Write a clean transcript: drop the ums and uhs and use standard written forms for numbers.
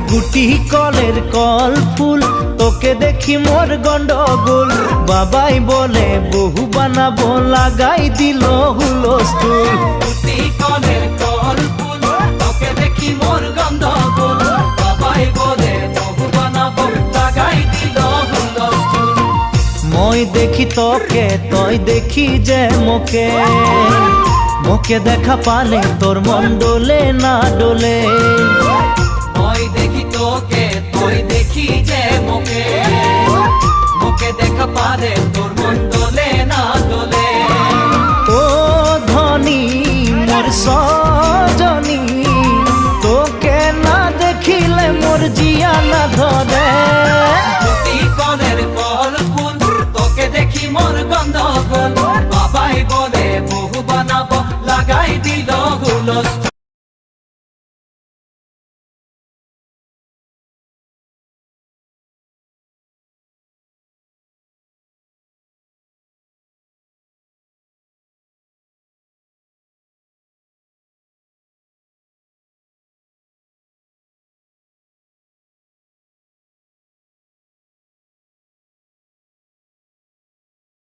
গুটি কলের কল ফুল তোকে দেখি মোর গন্ডগোল বাবাই বলে বহু বানাবো লাগাই দিল হুলস্থুল গুটি কলের কল ফুল তোকে দেখি মোর গন্ডগোল বাবাই বলে বহু বানাবো লাগাই দিল হুলস্থুল মই দেখি তোকে তই দেখি যে মোকে মোকে দেখা পালে তোর মন ডোলে না ডোলে মই দেখি তোকে তুই দেখি যে মোকে মোকে দেখা পারে তোর মন দোলে না দোলে ও ধনী মোর সজনী তোকে না দেখিলে মোর জিয়া না ধরে গুটি কলের কল ফুল তোকে দেখি মোর গন্ডগোল বাবাই বলে বহু বানাবো লাগাই দিল হুলস্থুল